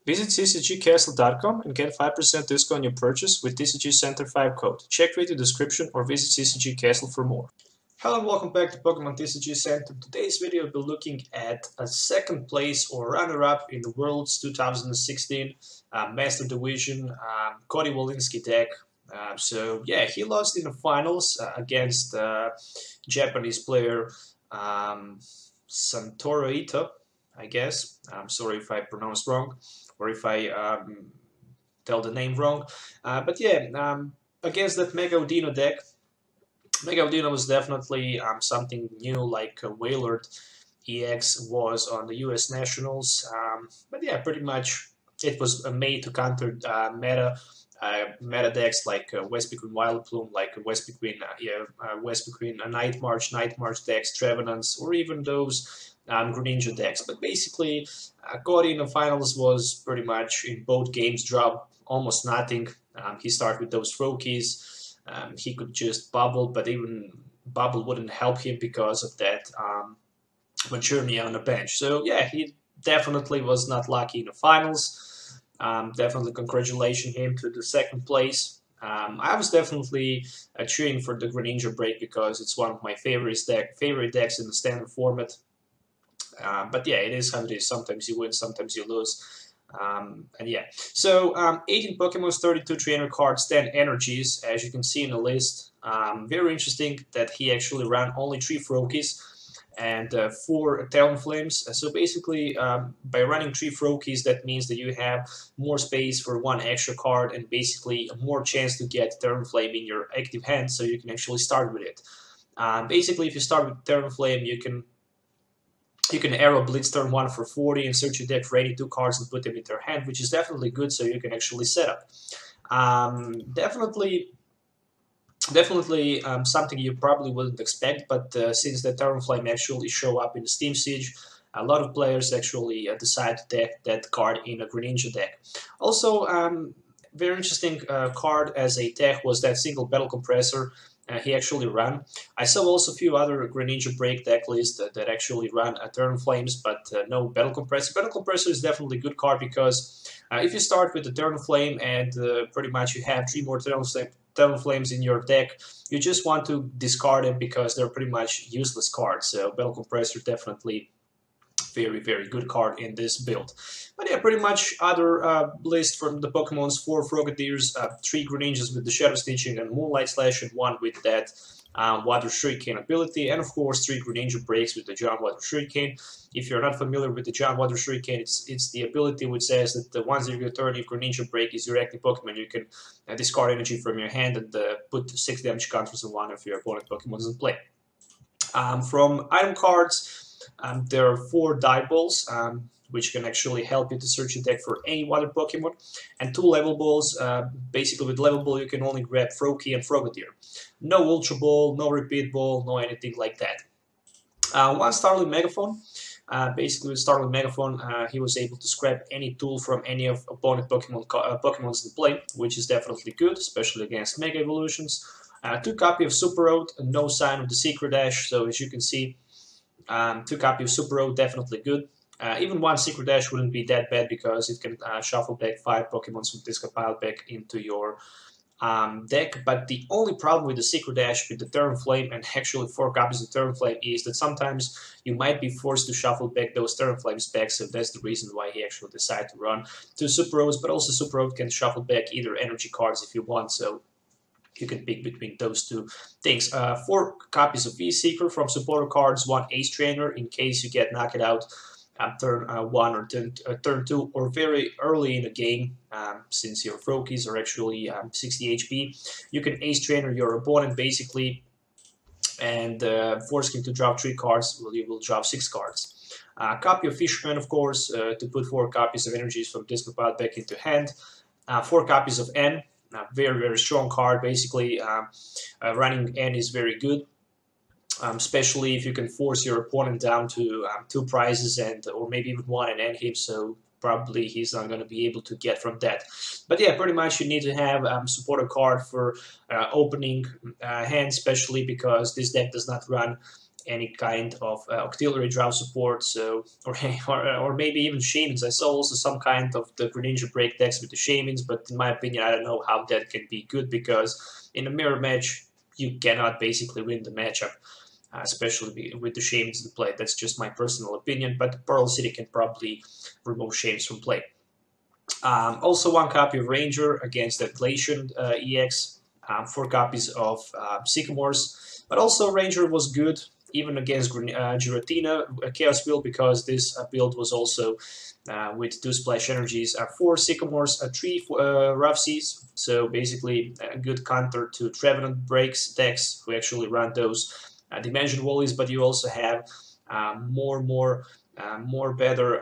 Visit CCGCastle.com and get 5% discount on your purchase with TCG Center 5 code. Check video description or visit CCG Castle for more. Hello and welcome back to Pokemon TCG Center. Today's video will be looking at a second place or runner-up in the Worlds 2016 Master Division Cody Walinski deck. So yeah, he lost in the finals against Japanese player Santoro Ito, I guess. I'm sorry if I pronounced wrong or if I tell the name wrong. But yeah, against that Mega Udino deck, Mega Udino was definitely something new, like Wailord EX was on the US Nationals. But yeah, pretty much it was made to counter meta decks like West Between Vileplume, like West Between Night March decks, Trevenants, or even those Greninja decks. But basically, Cody in the finals was pretty much in both games drop almost nothing. He started with those throw keys. He could just bubble, but even bubble wouldn't help him because of that maturity on the bench. So yeah, he definitely was not lucky in the finals. Definitely congratulations him to the second place. I was definitely cheering for the Greninja break because it's one of my favorite decks in the standard format. But yeah, it is how it is. Sometimes you win, sometimes you lose. And yeah, so 18 Pokemon, 32 trainer cards, 10 energies, as you can see in the list. Very interesting that he actually ran only 3 Froakies and 4 Talonflames. So basically, by running 3 Froakies, that means that you have more space for 1 extra card and basically more chance to get Talonflame in your active hand, so you can actually start with it. Basically, if you start with Talonflame, you can Arrow Blitz turn 1 for 40 and search your deck for 82 cards and put them in your hand, which is definitely good, so you can actually set up. Definitely something you probably wouldn't expect, but since the Talonflame actually show up in the Steam Siege, a lot of players actually decide to deck that card in a Greninja deck. Also, very interesting card as a deck was that single Battle Compressor. He actually ran. I saw also a few other Greninja break deck lists that actually ran Talonflames, but no Battle Compressor. Battle Compressor is definitely a good card because if you start with the Talonflame and pretty much you have 3 more Talonflames in your deck, you just want to discard them because they're pretty much useless cards. So Battle Compressor definitely very, very good card in this build. But yeah, pretty much other list from the Pokemons: 4 Frogadiers, 3 Greninjas with the Shadow Stitching and Moonlight Slash, and 1 with that Water Shuriken ability, and of course 3 Greninja breaks with the Giant Water Shuriken. If you're not familiar with the Giant Water Shuriken, it's the ability which says that once you turn, if Greninja break is your active Pokemon, you can discard energy from your hand and put 6 damage counters on one of your opponent Pokemon in play. From item cards, there are 4 die balls, which can actually help you to search your deck for any water Pokemon, and 2 level balls. Basically, with level ball, you can only grab Froakie and Frogadier. No Ultra Ball, no Repeat Ball, no anything like that. 1 Starling Megaphone. Basically, with Starling Megaphone, he was able to scrap any tool from any of opponent Pokemons in play, which is definitely good, especially against Mega Evolutions. 2 copy of Super Road, no sign of the Secret Dash, so as you can see, 2 copy of Super Road, definitely good. Even 1 Secret Dash wouldn't be that bad because it can shuffle back 5 Pokemon from this compiled back into your deck. But the only problem with the Secret Dash with the Talonflame and actually 4 copies of Talonflame is that sometimes you might be forced to shuffle back those Talonflames back, so that's the reason why he actually decided to run 2 Super Roads. But also Super Road can shuffle back either energy cards if you want, so you can pick between those 2 things. 4 copies of V-Seeker from supporter cards, 1 Ace Trainer in case you get knocked out turn 1 or turn 2 or very early in the game, since your Froakies are actually 60 HP. You can Ace Trainer your opponent basically and force him to drop 3 cards, well, you will drop 6 cards. Copy of Fisherman, of course, to put 4 copies of energies from this compiled back into hand. 4 copies of N. Very, very strong card. Basically, running N is very good, especially if you can force your opponent down to 2 prizes or maybe even 1 and end him. So probably he's not going to be able to get from that. But yeah, pretty much you need to have supporter card for opening hand, especially because this deck does not run any kind of auxiliary draw support, so or maybe even shamans. I saw also some kind of the Greninja break decks with the shamans, but in my opinion, I don't know how that can be good, because in a mirror match you cannot basically win the matchup, especially with the shamans in play. That's just my personal opinion, but Pearl City can probably remove shamans from play. Also, 1 copy of Ranger against that Glacian EX, 4 copies of Sycamores, but also Ranger was good even against Giratina Chaos build, because this build was also with 2 splash energies, 4 Sycamores, 3 Rough Seas, so basically a good counter to Trevenant breaks decks who actually run those Dimension Wallies, but you also have more better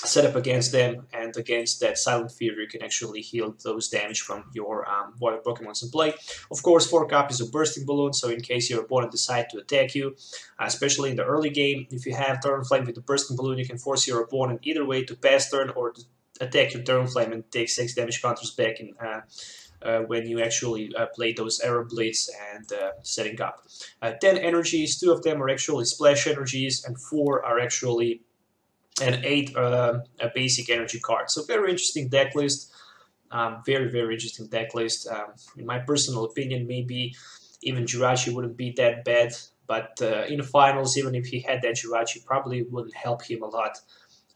setup against them, and against that Silent Fear you can actually heal those damage from your water Pokemons in play. Of course, 4 copies of Bursting Balloon, so in case your opponent decide to attack you, especially in the early game, if you have Talonflame with the Bursting Balloon, you can force your opponent either way to pass turn or to attack your Talonflame and take 6 damage counters back in when you actually play those Arrow Blitz and setting up. 10 energies, 2 of them are actually splash energies, and 4 are actually and 8 a basic energy card. So very interesting deck list. Very interesting deck list. In my personal opinion, maybe even Jirachi wouldn't be that bad, but in the finals, even if he had that Jirachi, probably wouldn't help him a lot,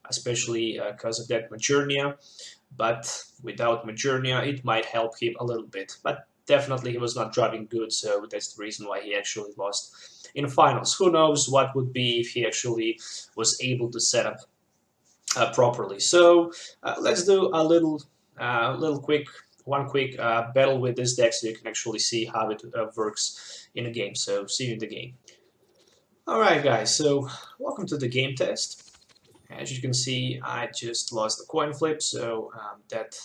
especially because of that Majournia. But without Majournia, it might help him a little bit. But definitely he was not driving good, so that's the reason why he actually lost in the finals. Who knows what would be if he actually was able to set up properly. So let's do a quick battle with this deck, so you can actually see how it works in a game. So see you in the game. Alright guys, so welcome to the game test. As you can see, I just lost the coin flip, so that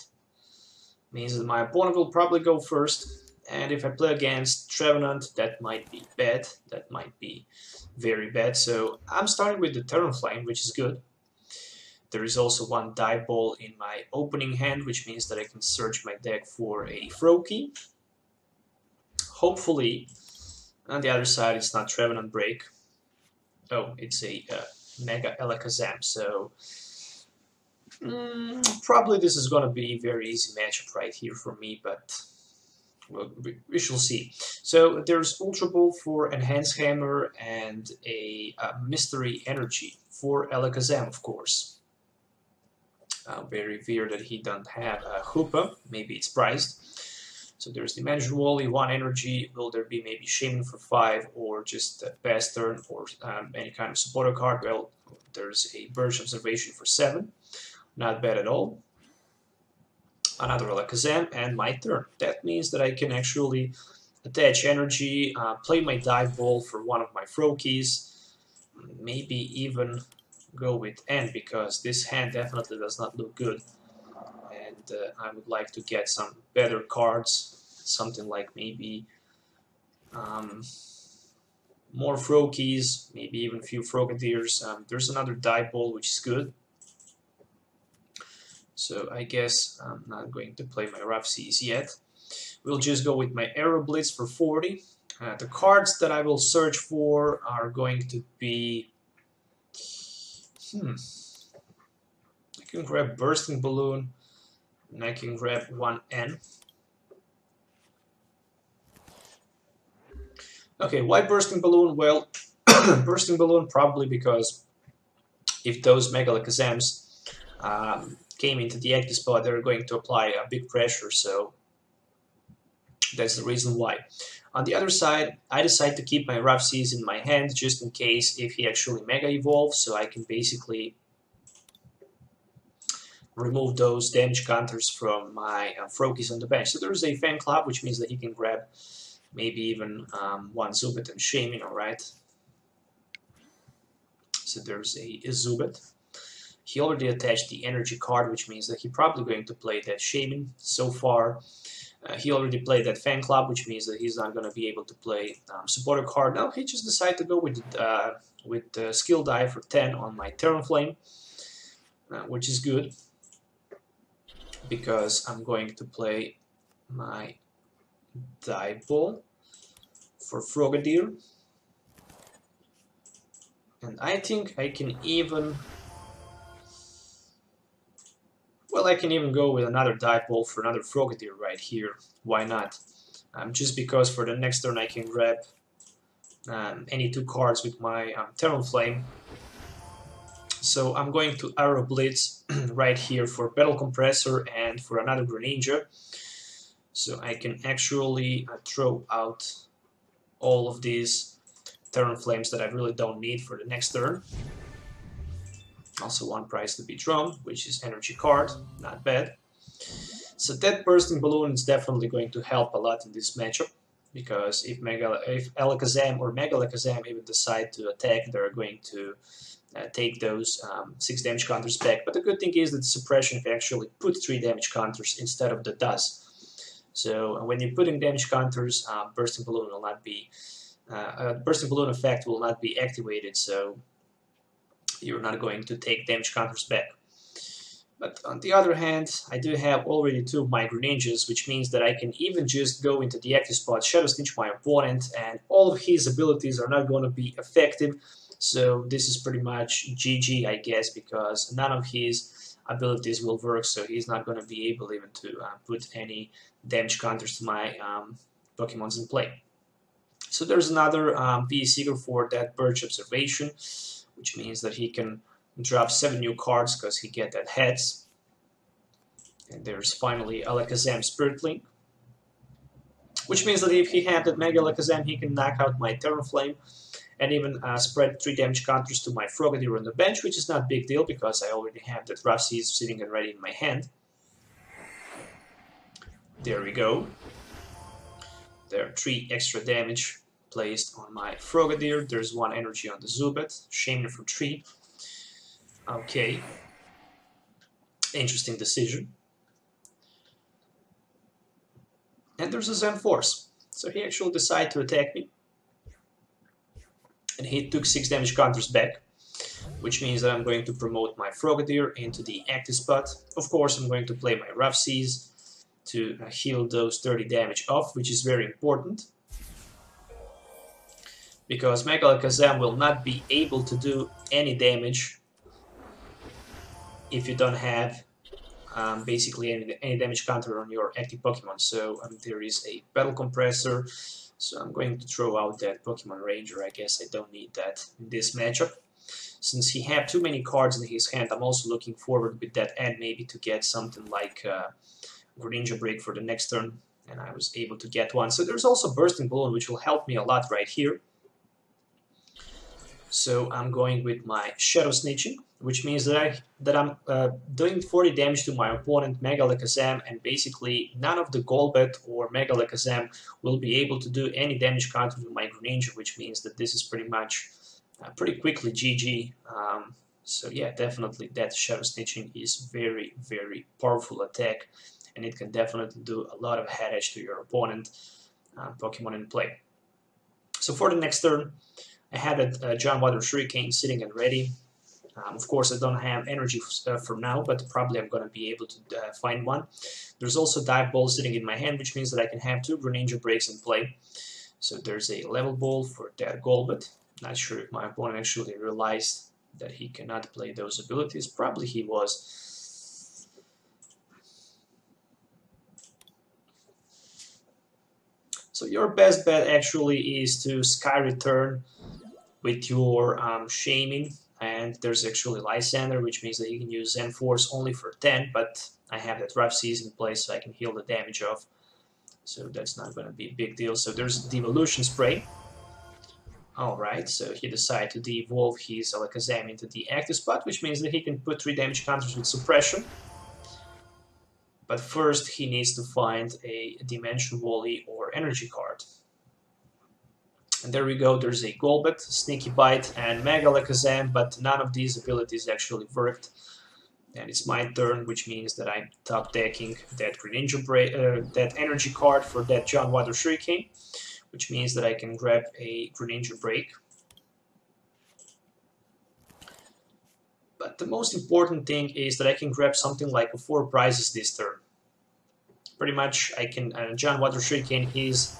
means that my opponent will probably go first. And if I play against Trevenant, that might be bad. That might be very bad. So I'm starting with the Talonflame, which is good. There is also 1 die ball in my opening hand, which means that I can search my deck for a Froakie. Hopefully, on the other side, it's not Trevenant Break. Oh, it's a Mega Alakazam, so probably this is going to be a very easy matchup right here for me, but well, we shall see. So there's Ultra Ball for Enhanced Hammer and a Mystery Energy for Alakazam, of course. Very weird that he don't have a Hoopa. Maybe it's priced. So there's Dimension Wally, 1 energy. Will there be maybe Shaman for 5, or just a pass turn, or any kind of supporter card? Well, there's a Birch Observation for 7. Not bad at all. Another Alakazam, and my turn. That means that I can actually attach energy, play my Dive Ball for 1 of my Froakies, maybe even go with N, because this hand definitely does not look good, and I would like to get some better cards, something like maybe more Froakies, maybe even a few Frogadiers. There's another Die Ball, which is good, so I guess I'm not going to play my Rough Seas yet. We'll just go with my Arrow Blitz for 40. The cards that I will search for are going to be I can grab Bursting Balloon, and I can grab 1N. Okay, why Bursting Balloon? Well, Bursting Balloon probably because if those Mega Alakazams came into the active spot, they're going to apply a big pressure, so that's the reason why. On the other side, I decide to keep my Rough Seas in my hand just in case if he actually Mega Evolves, so I can basically remove those damage counters from my Froakies on the bench. So there's a Fan Club, which means that he can grab maybe even 1 Zubat and Shaman, alright? So there's a Zubat. He already attached the energy card, which means that he's probably going to play that Shaman so far. He already played that Fan Club, which means that he's not going to be able to play supporter card. Now he just decided to go with Skill Dive for 10 on my Talonflame, which is good, because I'm going to play my Die Ball for Frogadier. And I think I can even... Well, I can even go with another Dive Ball for another Frogadier right here. Why not? Just because for the next turn I can grab any 2 cards with my Talonflame. So I'm going to Arrow Blitz right here for Battle Compressor and for another Greninja. So I can actually throw out all of these Talonflames that I really don't need for the next turn. Also 1 prize to be drawn, which is Energy card, not bad. So that Bursting Balloon is definitely going to help a lot in this matchup, because if Alakazam or Mega Alakazam even decide to attack, they're going to take those 6 damage counters back. But the good thing is that the suppression can actually put 3 damage counters instead of the does. So when you're putting damage counters, Bursting Balloon will not be Bursting Balloon effect will not be activated, so you're not going to take damage counters back. But on the other hand, I do have already 2 of my Greninjas, which means that I can even just go into the active spot, Shadow Stitch my opponent, and all of his abilities are not going to be effective. So this is pretty much GG, I guess, because none of his abilities will work, so he's not going to be able even to put any damage counters to my Pokemons in play. So there's another PE Seeker for that Birch Observation, which means that he can drop 7 new cards because he get that heads. And there's finally Alakazam Spirit Link, which means that if he had that Mega Alakazam, he can knock out my Talonflame and even spread 3 damage counters to my Frogadier on the bench, which is not a big deal because I already have that Rough Seas sitting and ready in my hand. There we go. There are 3 extra damage placed on my Frogadier. There's 1 energy on the Zubat. Shame for 3. Okay. Interesting decision. And there's a Zen Force. So he actually decided to attack me. And he took 6 damage counters back, which means that I'm going to promote my Frogadier into the active spot. Of course, I'm going to play my Rough Seas to heal those 30 damage off, which is very important, because Mega Alakazam will not be able to do any damage if you don't have basically any damage counter on your active Pokemon. So there is a Battle Compressor, so I'm going to throw out that Pokemon Ranger. I guess I don't need that in this matchup. Since he had too many cards in his hand, I'm also looking forward with that end maybe to get something like Greninja Break for the next turn, and I was able to get one. So there's also Bursting Balloon, which will help me a lot right here. So I'm going with my Shadow Snitching, which means that I'm doing 40 damage to my opponent, Mega Alakazam, and basically none of the Golbat or Mega Alakazam will be able to do any damage counter to my Greninja, which means that this is pretty much pretty quickly GG. So yeah, definitely that Shadow Snitching is very, very powerful attack, and it can definitely do a lot of headache to your opponent Pokemon in play. So for the next turn, I had a John Water Shuriken sitting and ready. Of course, I don't have energy for now, but probably I'm going to be able to find one. There's also Dive Ball sitting in my hand, which means that I can have 2 Greninja Breaks in play. So there's a Level Ball for that Golbat. Not sure if my opponent actually realized that he cannot play those abilities. Probably he was. So your best bet actually is to Sky Return with your Shaming, and there's actually Lysander, which means that you can use Zen Force only for 10, but I have that Rough Seas in place so I can heal the damage off, so that's not going to be a big deal. So there's Devolution Spray. Alright, so he decided to de-evolve his Alakazam into the active spot, which means that he can put 3 damage counters with Suppression. But first he needs to find a Dimension Volley or Energy card. And there we go, there's a Golbat, Sneaky Bite, and Mega Alakazam, but none of these abilities actually worked. And it's my turn, which means that I'm top decking that Greninja Break, that Energy card for that John Water Shuriken, which means that I can grab a Greninja Break. But the most important thing is that I can grab something like 4 prizes this turn. Pretty much, I can John Water Shuriken is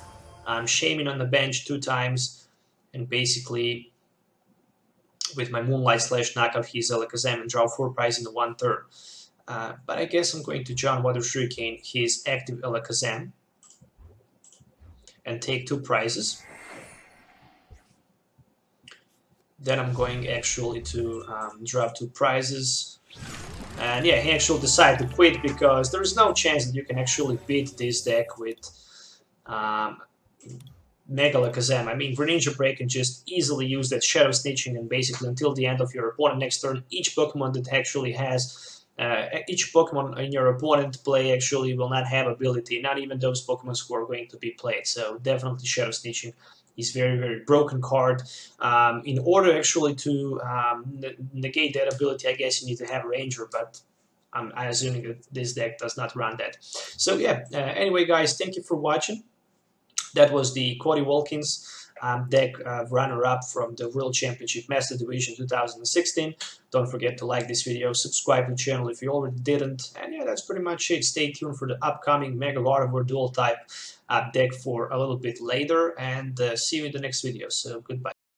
Shaming on the bench 2 times, and basically with my Moonlight Slash, knock out his Alakazam and draw 4 prizes in 1 turn. But I guess I'm going to John Water Shuriken his active Alakazam and take 2 prizes. Then I'm going actually to drop 2 prizes. And yeah, he actually decided to quit because there's no chance that you can actually beat this deck with Mega Alakazam. I mean, Greninja Break can just easily use that Shadow Snitching, and basically until the end of your opponent next turn, each Pokemon that actually has each Pokemon in your opponent play actually will not have ability, not even those Pokemon who are going to be played. So definitely Shadow Snitching is very, very broken card. In order actually to negate that ability, I guess you need to have a Ranger, but I'm assuming that this deck does not run that. So yeah, anyway guys, thank you for watching. That was the Cody Walinski deck runner-up from the World Championship Master Division 2016. Don't forget to like this video, subscribe to the channel if you already didn't, and yeah, that's pretty much it. Stay tuned for the upcoming Mega Gardevoir Dual Type deck for a little bit later, and see you in the next video. So goodbye.